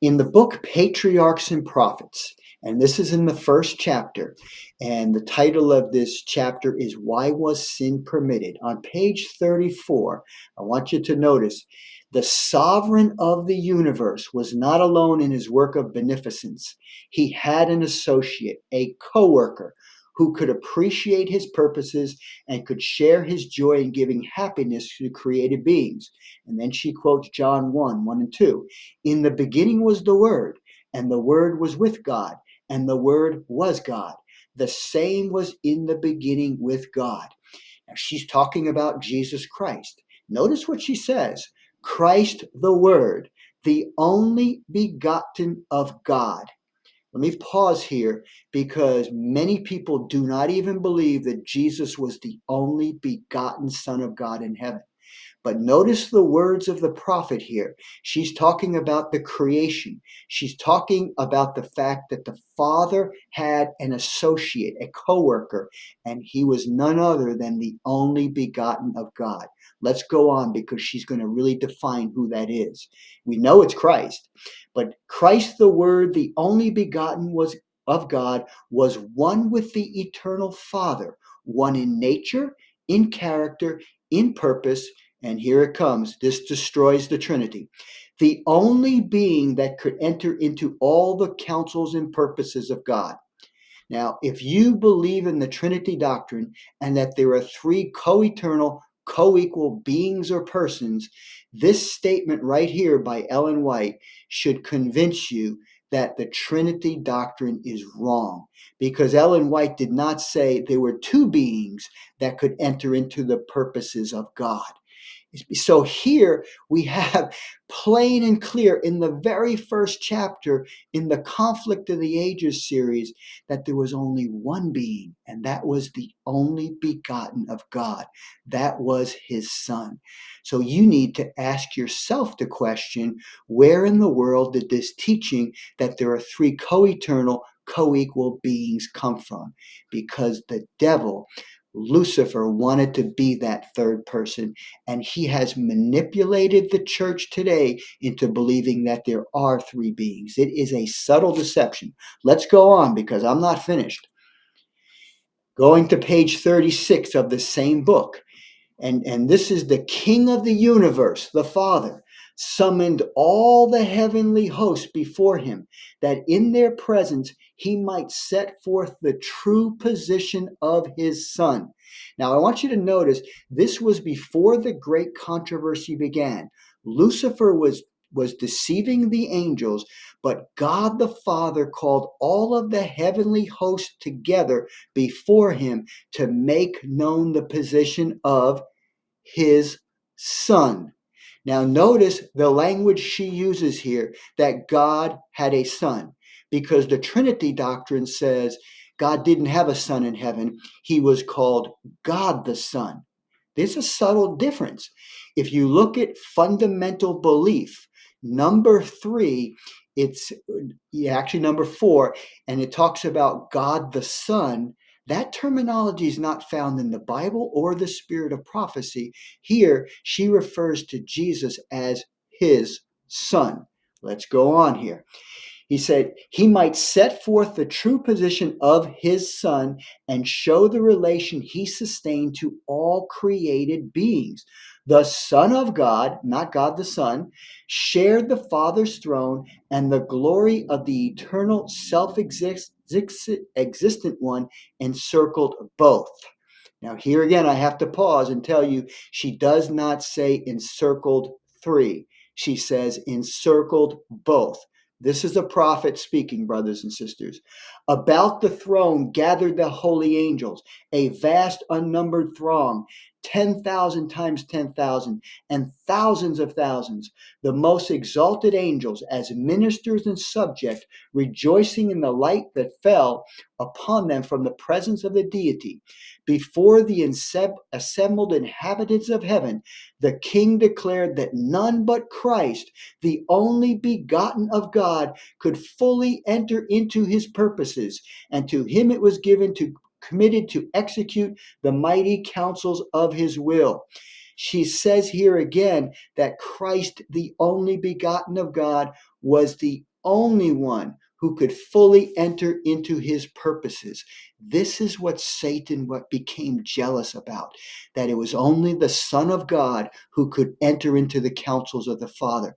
In the book Patriarchs and Prophets, and this is in the first chapter, and the title of this chapter is Why Was Sin Permitted? On page 34, I want you to notice the sovereign of the universe was not alone in his work of beneficence. He had an associate, a co-worker, who could appreciate his purposes and could share his joy in giving happiness to created beings. And then she quotes John 1 and 2. In the beginning was the Word, and the Word was with God, and the Word was God. The same was in the beginning with God. Now she's talking about Jesus Christ. Notice what she says. Christ the Word, the only begotten of God. Let me pause here because many people do not even believe that Jesus was the only begotten Son of God in heaven. But notice the words of the prophet here. She's talking about the creation. She's talking about the fact that the Father had an associate, a co-worker, and he was none other than the only begotten of God. Let's go on because she's going to really define who that is. We know it's Christ, but Christ the Word, the only begotten was of God, was one with the eternal Father, one in nature, in character, in purpose. And here it comes. This destroys the Trinity. The only being that could enter into all the counsels and purposes of God. Now, if you believe in the Trinity Doctrine and that there are three co-eternal, co-equal beings or persons, this statement right here by Ellen White should convince you that the Trinity Doctrine is wrong, because Ellen White did not say there were two beings that could enter into the purposes of God. So here we have plain and clear in the very first chapter in the Conflict of the Ages series that there was only one being, and that was the only begotten of God. That was his Son. So you need to ask yourself the question, where in the world did this teaching that there are three co-eternal, co-equal beings come from? Because the devil, Lucifer, wanted to be that third person, and he has manipulated the church today into believing that there are three beings. It is a subtle deception. Let's go on because I'm not finished. Going to page 36 of the same book, and this is the King of the universe, the Father, summoned all the heavenly hosts before him, that in their presence he might set forth the true position of his Son. Now, I want you to notice this was before the great controversy began. Lucifer was deceiving the angels, but God the Father called all of the heavenly hosts together before him to make known the position of his Son. Now, notice the language she uses here, that God had a son, because the Trinity Doctrine says God didn't have a son in heaven. He was called God the Son. There's a subtle difference. If you look at fundamental belief, number 3, it's actually number 4, and it talks about God the Son. That terminology is not found in the Bible or the spirit of prophecy. Here, she refers to Jesus as his Son. Let's go on here. He said he might set forth the true position of his Son and show the relation he sustained to all created beings. The Son of God, not God the Son, shared the Father's throne, and the glory of the eternal self-existent one encircled both. Now, here again, I have to pause and tell you, she does not say encircled 3. She says encircled both. This is a prophet speaking, brothers and sisters. About the throne gathered the holy angels, a vast unnumbered throng, 10,000 times 10,000, and thousands of thousands, the most exalted angels as ministers and subject, rejoicing in the light that fell upon them from the presence of the deity. Before the assembled inhabitants of heaven, the king declared that none but Christ, the only begotten of God, could fully enter into his purposes, and to him it was committed to execute the mighty counsels of his will. She says here again that Christ, the only begotten of God, was the only one who could fully enter into his purposes. This is what Satan became jealous about, that it was only the Son of God who could enter into the counsels of the Father.